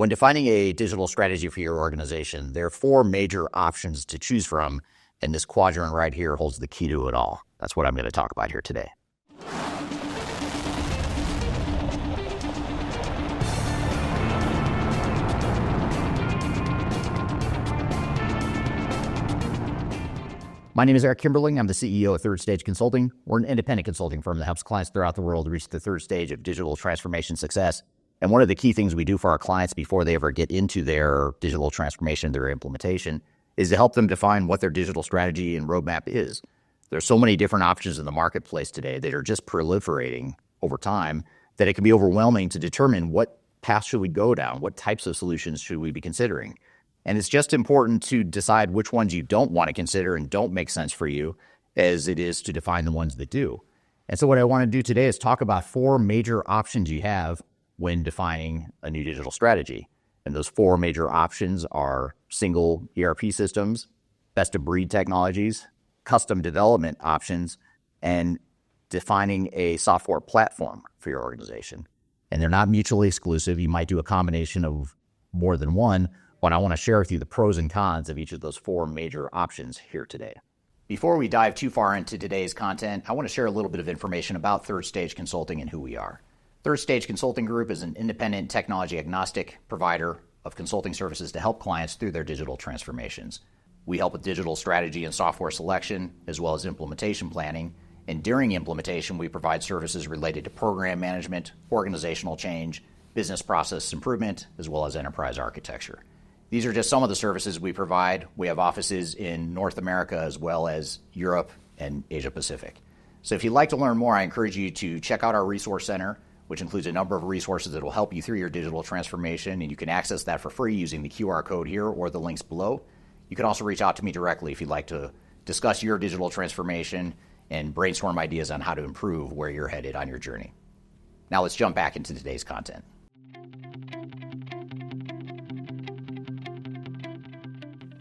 When defining a digital strategy for your organization, there are four major options to choose from, and this quadrant right here holds the key to it all. That's what I'm going to talk about here today. My name is Eric Kimberling. I'm the CEO of Third Stage Consulting. We're an independent consulting firm that helps clients throughout the world reach the third stage of digital transformation success. And one of the key things we do for our clients before they ever get into their digital transformation, their implementation, is to help them define what their digital strategy and roadmap is. There's so many different options in the marketplace today that are just proliferating over time that it can be overwhelming to determine what path should we go down, what types of solutions should we be considering. And it's just important to decide which ones you don't want to consider and don't make sense for you as it is to define the ones that do. And so what I want to do today is talk about four major options you have when defining a new digital strategy. And those four major options are single ERP systems, best-of-breed technologies, custom development options, and defining a software platform for your organization. And they're not mutually exclusive. You might do a combination of more than one, but I want to share with you the pros and cons of each of those four major options here today. Before we dive too far into today's content, I want to share a little bit of information about Third Stage Consulting and who we are. Third Stage Consulting Group is an independent technology agnostic provider of consulting services to help clients through their digital transformations. We help with digital strategy and software selection, as well as implementation planning. And during implementation, we provide services related to program management, organizational change, business process improvement, as well as enterprise architecture. These are just some of the services we provide. We have offices in North America as well as Europe and Asia Pacific. So if you'd like to learn more, I encourage you to check out our resource center, which includes a number of resources that will help you through your digital transformation, and you can access that for free using the QR code here or the links below. You can also reach out to me directly if you'd like to discuss your digital transformation and brainstorm ideas on how to improve where you're headed on your journey. Now let's jump back into today's content.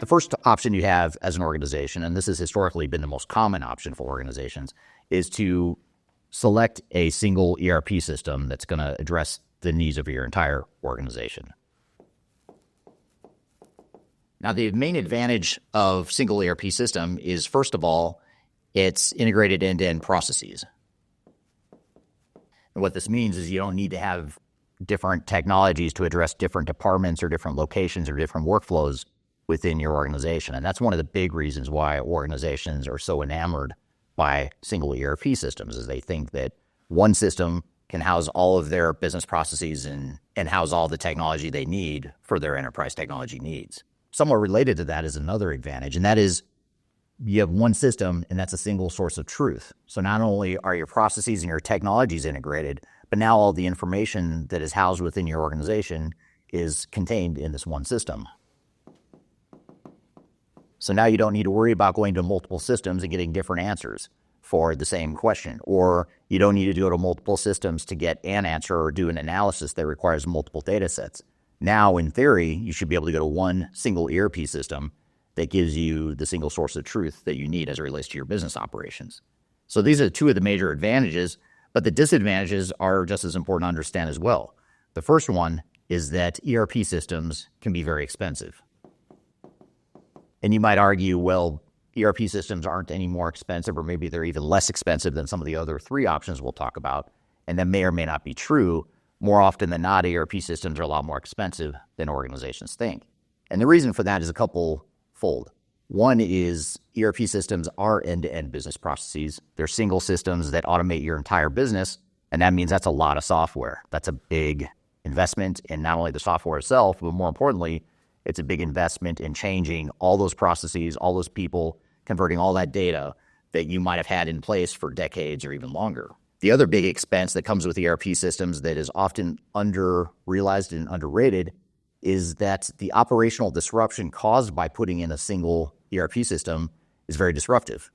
The first option you have as an organization, and this has historically been the most common option for organizations, is to select a single ERP system that's going to address the needs of your entire organization. Now, the main advantage of single ERP system is, first of all, it's integrated end-to-end processes. And what this means is you don't need to have different technologies to address different departments or different locations or different workflows within your organization. And that's one of the big reasons why organizations are so enamored by single ERP systems, is they think that one system can house all of their business processes and house all the technology they need for their enterprise technology needs. Somewhat related to that is another advantage, and that is you have one system, and that's a single source of truth. So not only are your processes and your technologies integrated, but now all the information that is housed within your organization is contained in this one system. So now you don't need to worry about going to multiple systems and getting different answers for the same question, or you don't need to go to multiple systems to get an answer or do an analysis that requires multiple data sets. Now, in theory, you should be able to go to one single ERP system that gives you the single source of truth that you need as it relates to your business operations. So these are two of the major advantages, but the disadvantages are just as important to understand as well. The first one is that ERP systems can be very expensive. And you might argue, well, ERP systems aren't any more expensive, or maybe they're even less expensive than some of the other three options we'll talk about. And that may or may not be true. More often than not, ERP systems are a lot more expensive than organizations think. And the reason for that is a couple-fold. One is ERP systems are end-to-end business processes. They're single systems that automate your entire business, and that means that's a lot of software. That's a big investment in not only the software itself, but more importantly, it's a big investment in changing all those processes, all those people, converting all that data that you might have had in place for decades or even longer. The other big expense that comes with ERP systems that is often under-realized and underrated is that the operational disruption caused by putting in a single ERP system is very disruptive.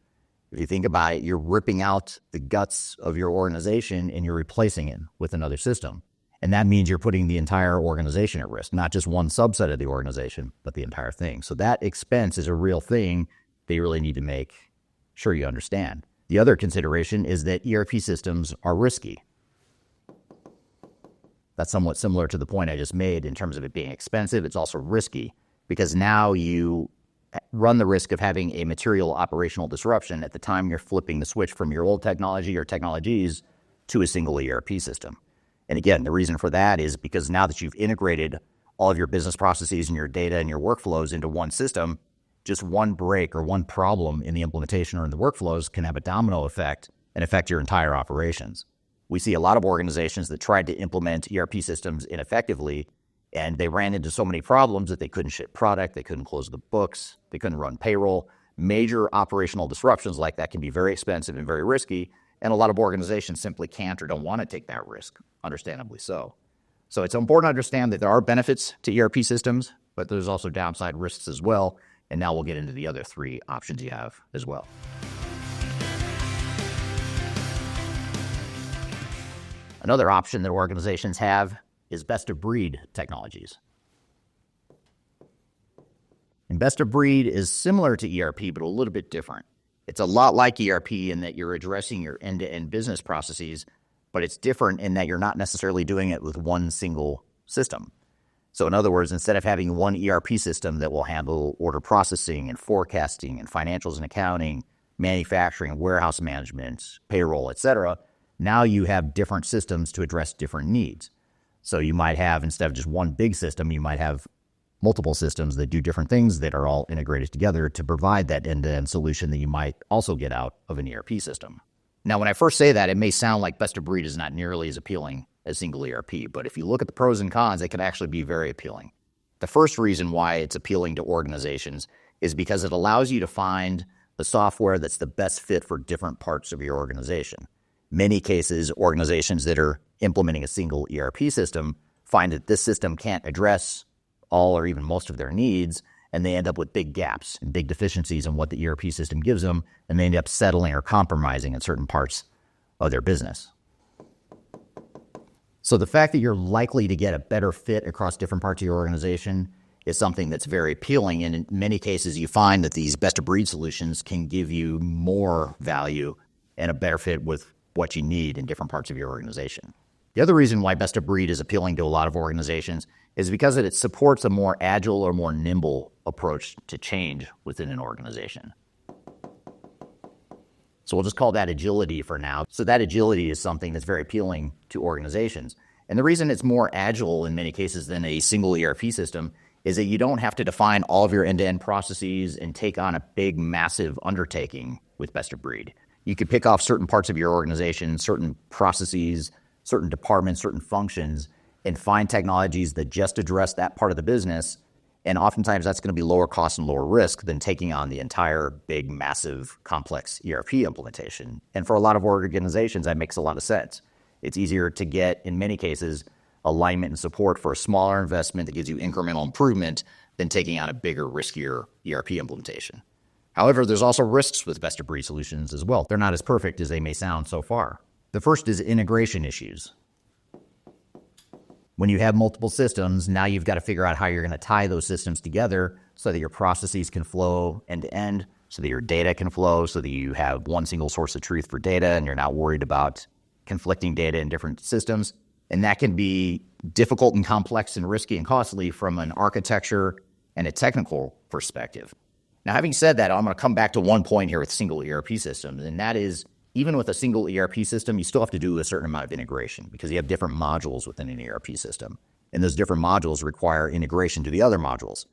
If you think about it, you're ripping out the guts of your organization and you're replacing it with another system. And that means you're putting the entire organization at risk, not just one subset of the organization, but the entire thing. So that expense is a real thing that you really need to make sure you understand. The other consideration is that ERP systems are risky. That's somewhat similar to the point I just made in terms of it being expensive. It's also risky because now you run the risk of having a material operational disruption at the time you're flipping the switch from your old technology or technologies to a single ERP system. And again, the reason for that is because now that you've integrated all of your business processes and your data and your workflows into one system, just one break or one problem in the implementation or in the workflows can have a domino effect and affect your entire operations. We see a lot of organizations that tried to implement ERP systems ineffectively, and they ran into so many problems that they couldn't ship product, they couldn't close the books, they couldn't run payroll. Major operational disruptions like that can be very expensive and very risky, and a lot of organizations simply can't or don't want to take that risk, understandably so. So it's important to understand that there are benefits to ERP systems, but there's also downside risks as well, and now we'll get into the other three options you have as well. Another option that organizations have is best-of-breed technologies. And best-of-breed is similar to ERP, but a little bit different. It's a lot like ERP in that you're addressing your end-to-end business processes, but it's different in that you're not necessarily doing it with one single system. So in other words, instead of having one ERP system that will handle order processing and forecasting and financials and accounting, manufacturing, warehouse management, payroll, etc., now you have different systems to address different needs. So you might have, instead of just one big system, you might have multiple systems that do different things that are all integrated together to provide that end-to-end solution that you might also get out of an ERP system. Now, when I first say that, it may sound like best of breed is not nearly as appealing as single ERP, but if you look at the pros and cons, it can actually be very appealing. The first reason why it's appealing to organizations is because it allows you to find the software that's the best fit for different parts of your organization. Many cases, organizations that are implementing a single ERP system find that this system can't address all or even most of their needs, and they end up with big gaps and big deficiencies in what the ERP system gives them, and they end up settling or compromising in certain parts of their business. So the fact that you're likely to get a better fit across different parts of your organization is something that's very appealing, and in many cases you find that these best-of-breed solutions can give you more value and a better fit with what you need in different parts of your organization. The other reason why best of breed is appealing to a lot of organizations is because it supports a more agile or more nimble approach to change within an organization. So we'll just call that agility for now. So that agility is something that's very appealing to organizations. And the reason it's more agile in many cases than a single ERP system is that you don't have to define all of your end-to-end processes and take on a big, massive undertaking with best of breed. You could pick off certain parts of your organization, certain processes, certain departments, certain functions, and find technologies that just address that part of the business. And oftentimes that's going to be lower cost and lower risk than taking on the entire big, massive, complex ERP implementation. And for a lot of organizations, that makes a lot of sense. It's easier to get, in many cases, alignment and support for a smaller investment that gives you incremental improvement than taking on a bigger, riskier ERP implementation. However, there's also risks with best-of-breed solutions as well. They're not as perfect as they may sound so far. The first is integration issues. When you have multiple systems, now you've got to figure out how you're going to tie those systems together so that your processes can flow end-to-end, so that your data can flow, so that you have one single source of truth for data and you're not worried about conflicting data in different systems. And that can be difficult and complex and risky and costly from an architecture and a technical perspective. Now, having said that, I'm going to come back to one point here with single ERP systems, and that is even with a single ERP system, you still have to do a certain amount of integration because you have different modules within an ERP system, and those different modules require integration to the other modules.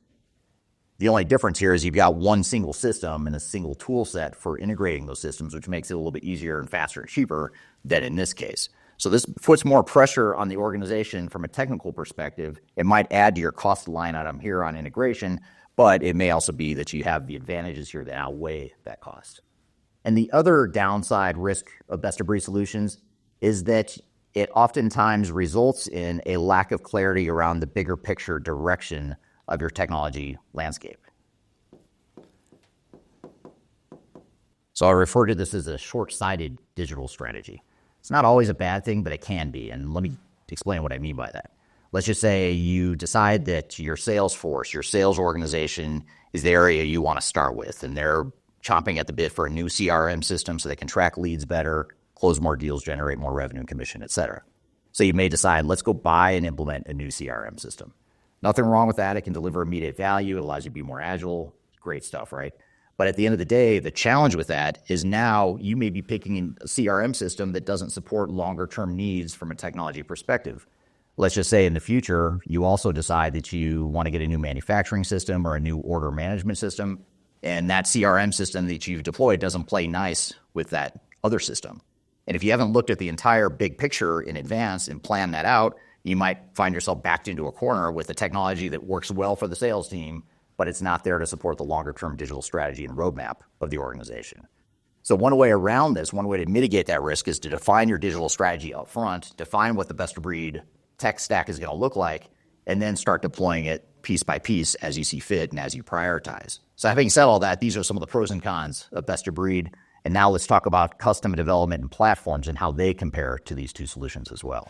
The only difference here is you've got one single system and a single tool set for integrating those systems, which makes it a little bit easier and faster and cheaper than in this case. So this puts more pressure on the organization from a technical perspective. It might add to your cost line item here on integration, but it may also be that you have the advantages here that outweigh that cost. And the other downside risk of best-of-breed solutions is that it oftentimes results in a lack of clarity around the bigger picture direction of your technology landscape. So I refer to this as a short-sighted digital strategy. It's not always a bad thing, but it can be. And let me explain what I mean by that. Let's just say you decide that your sales force, your sales organization is the area you want to start with, and they're chomping at the bit for a new CRM system so they can track leads better, close more deals, generate more revenue and commission, etc. So you may decide, let's go buy and implement a new CRM system. Nothing wrong with that. It can deliver immediate value. It allows you to be more agile. Great stuff, right? But at the end of the day, the challenge with that is now you may be picking a CRM system that doesn't support longer-term needs from a technology perspective. Let's just say in the future, you also decide that you want to get a new manufacturing system or a new order management system, and that CRM system that you've deployed doesn't play nice with that other system. And if you haven't looked at the entire big picture in advance and planned that out, you might find yourself backed into a corner with a technology that works well for the sales team, but it's not there to support the longer-term digital strategy and roadmap of the organization. So one way around this, one way to mitigate that risk is to define your digital strategy up front, define what the best-of-breed tech stack is going to look like, and then start deploying it piece by piece as you see fit and as you prioritize. So having said all that, these are some of the pros and cons of best-of-breed. And now let's talk about custom development and platforms and how they compare to these two solutions as well.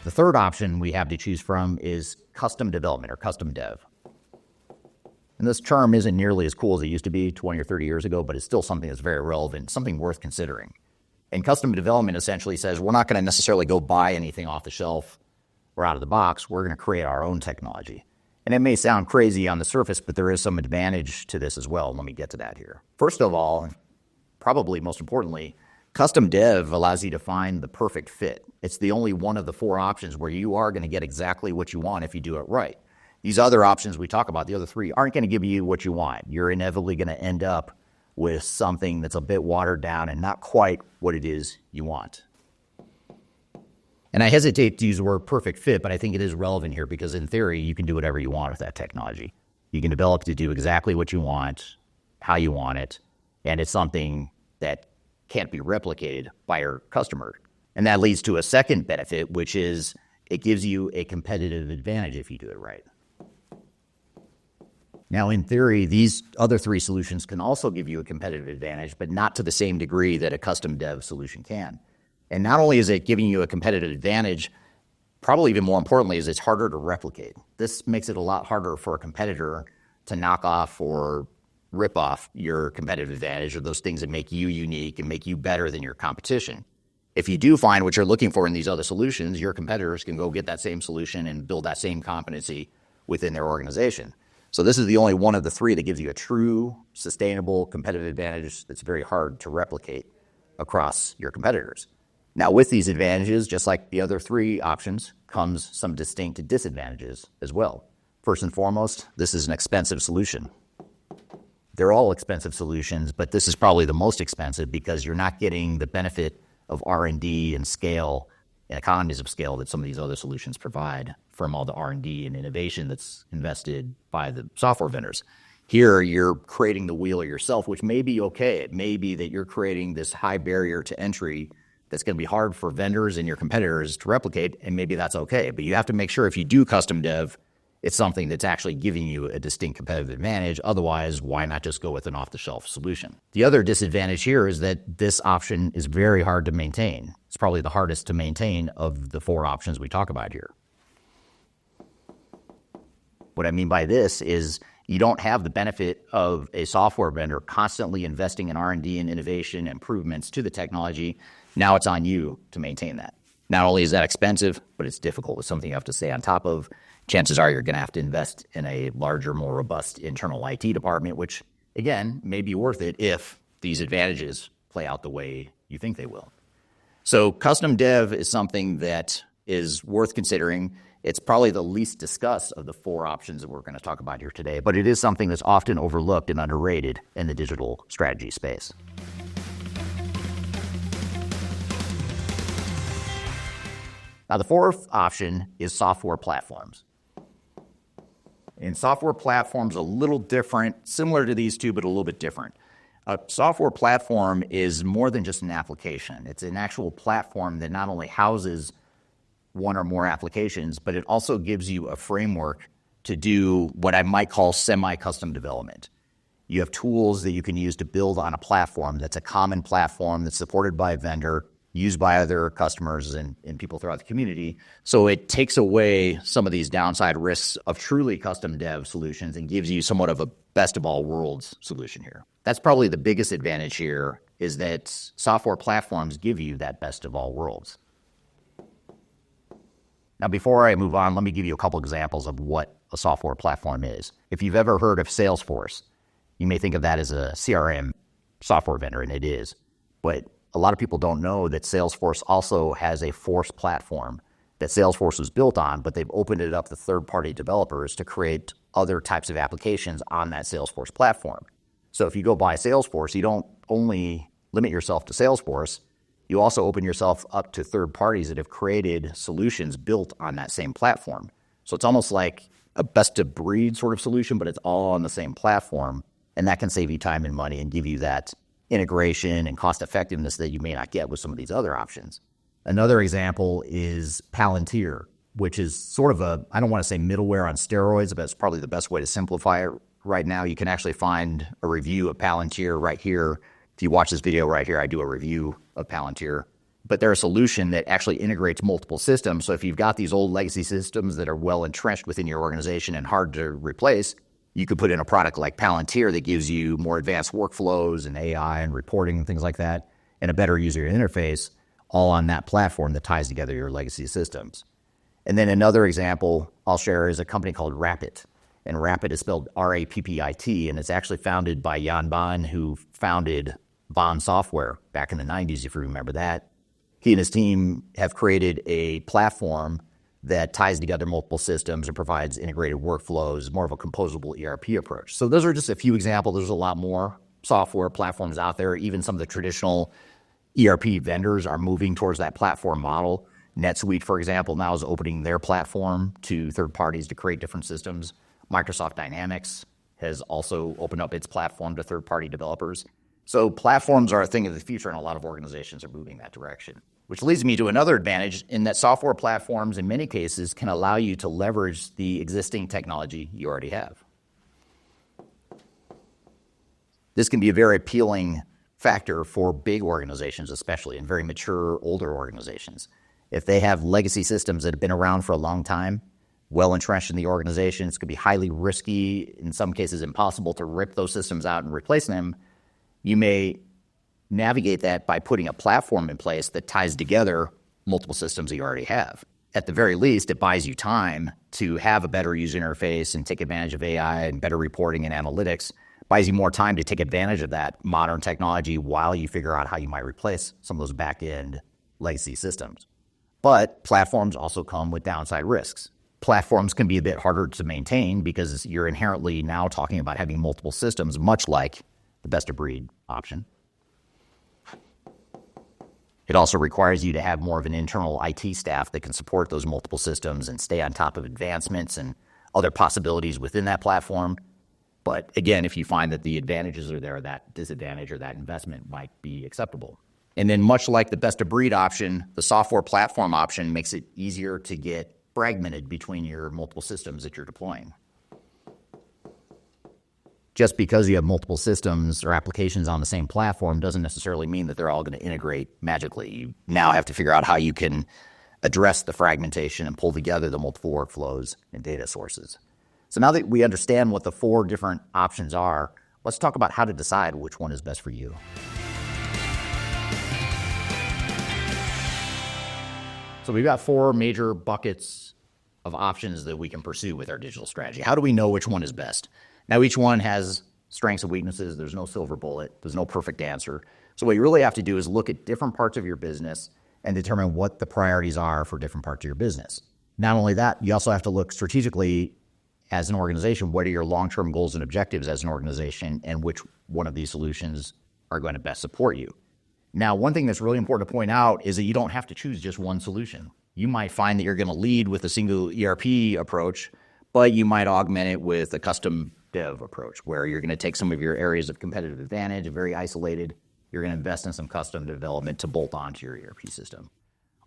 The third option we have to choose from is custom development or custom dev. And this term isn't nearly as cool as it used to be 20 or 30 years ago, but it's still something that's very relevant, something worth considering. And custom development essentially says we're not going to necessarily go buy anything off the shelf or out of the box. We're going to create our own technology. And it may sound crazy on the surface, but there is some advantage to this as well. Let me get to that here. First of all, probably most importantly, custom dev allows you to find the perfect fit. It's the only one of the four options where you are going to get exactly what you want if you do it right. These other options we talk about, the other three, aren't going to give you what you want. You're inevitably going to end up with something that's a bit watered down and not quite what it is you want. And I hesitate to use the word perfect fit, but I think it is relevant here because in theory, you can do whatever you want with that technology. You can develop to do exactly what you want, how you want it, and it's something that can't be replicated by your customer. And that leads to a second benefit, which is it gives you a competitive advantage if you do it right. Now, in theory, these other three solutions can also give you a competitive advantage, but not to the same degree that a custom dev solution can. And not only is it giving you a competitive advantage, probably even more importantly, is it's harder to replicate. This makes it a lot harder for a competitor to knock off or rip off your competitive advantage or those things that make you unique and make you better than your competition. If you do find what you're looking for in these other solutions, your competitors can go get that same solution and build that same competency within their organization. So this is the only one of the three that gives you a true, sustainable competitive advantage that's very hard to replicate across your competitors. Now, with these advantages, just like the other three options, comes some distinct disadvantages as well. First and foremost, this is an expensive solution. They're all expensive solutions, but this is probably the most expensive because you're not getting the benefit of R&D and scale and economies of scale that some of these other solutions provide from all the R&D and innovation that's invested by the software vendors. Here, you're creating the wheel yourself, which may be okay. It may be that you're creating this high barrier to entry that's going to be hard for vendors and your competitors to replicate, and maybe that's okay. But you have to make sure if you do custom dev, it's something that's actually giving you a distinct competitive advantage. Otherwise, why not just go with an off-the-shelf solution? The other disadvantage here is that this option is very hard to maintain. It's probably the hardest to maintain of the four options we talk about here. What I mean by this is you don't have the benefit of a software vendor constantly investing in R&D and innovation improvements to the technology. Now it's on you to maintain that. Not only is that expensive, but it's difficult. It's something you have to stay on top of. Chances are you're going to have to invest in a larger, more robust internal IT department, which, again, may be worth it if these advantages play out the way you think they will. So custom dev is something that is worth considering. It's probably the least discussed of the four options that we're going to talk about here today, but it is something that's often overlooked and underrated in the digital strategy space. Now, the fourth option is software platforms. And software platforms are a little different, similar to these two, but a little bit different. A software platform is more than just an application. It's an actual platform that not only houses one or more applications, but it also gives you a framework to do what I might call semi-custom development. You have tools that you can use to build on a platform that's a common platform that's supported by a vendor, used by other customers and people throughout the community. So it takes away some of these downside risks of truly custom dev solutions and gives you somewhat of a best of all worlds solution here. That's probably the biggest advantage here is that software platforms give you that best of all worlds. Now, before I move on, let me give you a couple examples of what a software platform is. If you've ever heard of Salesforce, you may think of that as a CRM software vendor, and it is. But a lot of people don't know that Salesforce also has a Force platform that Salesforce was built on, but they've opened it up to third-party developers to create other types of applications on that Salesforce platform. So if you go buy Salesforce, you don't only limit yourself to Salesforce, you also open yourself up to third parties that have created solutions built on that same platform. So it's almost like a best-of-breed sort of solution, but it's all on the same platform, and that can save you time and money and give you that integration and cost-effectiveness that you may not get with some of these other options. Another example is Palantir, which is sort of a, I don't want to say middleware on steroids, but it's probably the best way to simplify it right now. You can actually find a review of Palantir right here. If you watch this video right here, I do a review of Palantir. But they're a solution that actually integrates multiple systems. So if you've got these old legacy systems that are well entrenched within your organization and hard to replace, you could put in a product like Palantir that gives you more advanced workflows and AI and reporting and things like that, and a better user interface, all on that platform that ties together your legacy systems. And then another example I'll share is a company called Rapid. And Rapid is spelled R-A-P-P-I-T, and it's actually founded by Jan Baan, who founded Baan Software back in the 90s, if you remember that. He and his team have created a platform that ties together multiple systems and provides integrated workflows, more of a composable ERP approach. So those are just a few examples. There's a lot more software platforms out there. Even some of the traditional ERP vendors are moving towards that platform model. NetSuite, for example, now is opening their platform to third parties to create different systems. Microsoft Dynamics has also opened up its platform to third-party developers. So platforms are a thing of the future, and a lot of organizations are moving that direction. Which leads me to another advantage in that software platforms, in many cases, can allow you to leverage the existing technology you already have. This can be a very appealing factor for big organizations, especially, and very mature, older organizations. If they have legacy systems that have been around for a long time, well entrenched in the organization, it's going to be highly risky, in some cases impossible, to rip those systems out and replace them. You may navigate that by putting a platform in place that ties together multiple systems that you already have. At the very least, it buys you time to have a better user interface and take advantage of AI and better reporting and analytics. Buys you more time to take advantage of that modern technology while you figure out how you might replace some of those back-end legacy systems. But platforms also come with downside risks. Platforms can be a bit harder to maintain because you're inherently now talking about having multiple systems, much like the best-of-breed option. It also requires you to have more of an internal IT staff that can support those multiple systems and stay on top of advancements and other possibilities within that platform. But again, if you find that the advantages are there, that disadvantage or that investment might be acceptable. And then much like the best-of-breed option, the software platform option makes it easier to get fragmented between your multiple systems that you're deploying. Just because you have multiple systems or applications on the same platform doesn't necessarily mean that they're all going to integrate magically. You now have to figure out how you can address the fragmentation and pull together the multiple workflows and data sources. So now that we understand what the 4 different options are, let's talk about how to decide which one is best for you. So we've got 4 major buckets of options that we can pursue with our digital strategy. How do we know which one is best? Now, each one has strengths and weaknesses. There's no silver bullet. There's no perfect answer. So what you really have to do is look at different parts of your business and determine what the priorities are for different parts of your business. Not only that, you also have to look strategically as an organization, what are your long-term goals and objectives as an organization, and which one of these solutions are going to best support you. Now, one thing that's really important to point out is that you don't have to choose just one solution. You might find that you're going to lead with a single ERP approach, but you might augment it with a custom dev approach where you're going to take some of your areas of competitive advantage, very isolated. You're going to invest in some custom development to bolt onto your ERP system.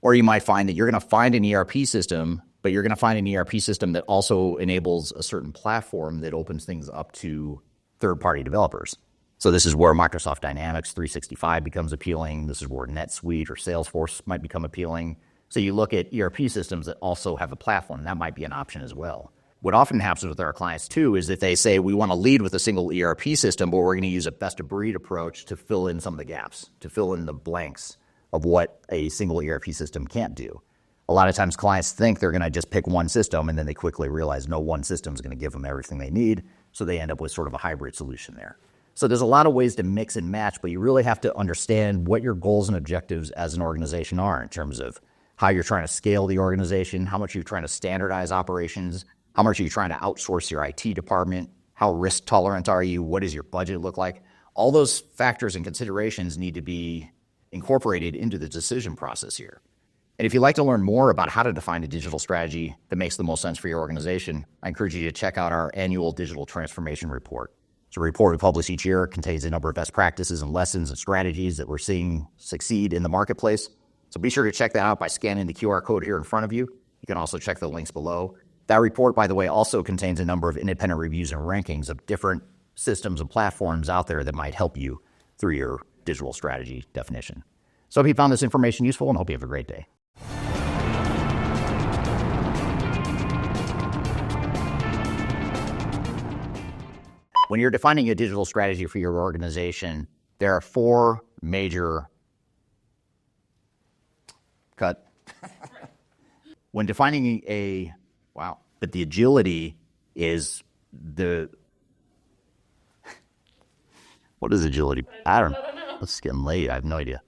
Or you might find that you're going to find an ERP system, but you're going to find an ERP system that also enables a certain platform that opens things up to third-party developers. So this is where Microsoft Dynamics 365 becomes appealing. This is where NetSuite or Salesforce might become appealing. So you look at ERP systems that also have a platform, and that might be an option as well. What often happens with our clients too is that they say we want to lead with a single ERP system, but we're going to use a best of breed approach to fill in some of the gaps, to fill in the blanks of what a single ERP system can't do. A lot of times clients think they're going to just pick one system, and then they quickly realize no one system is going to give them everything they need, so they end up with sort of a hybrid solution there. So there's a lot of ways to mix and match, but you really have to understand what your goals and objectives as an organization are in terms of how you're trying to scale the organization, how much you're trying to standardize operations, how much are you trying to outsource your IT department, how risk tolerant are you, what does your budget look like. All those factors and considerations need to be incorporated into the decision process here. And if you'd like to learn more about how to define a digital strategy that makes the most sense for your organization, I encourage you to check out our annual digital transformation report. It's a report we publish each year. It contains a number of best practices and lessons and strategies that we're seeing succeed in the marketplace. So be sure to check that out by scanning the QR code here in front of you. You can also check the links below. That report, by the way, also contains a number of independent reviews and rankings of different systems and platforms out there that might help you through your digital strategy definition. So I hope you found this information useful and hope you have a great day. When you're defining a digital strategy for your organization, there are four major when defining but the agility is what is agility? I don't know. It's getting late. I have no idea.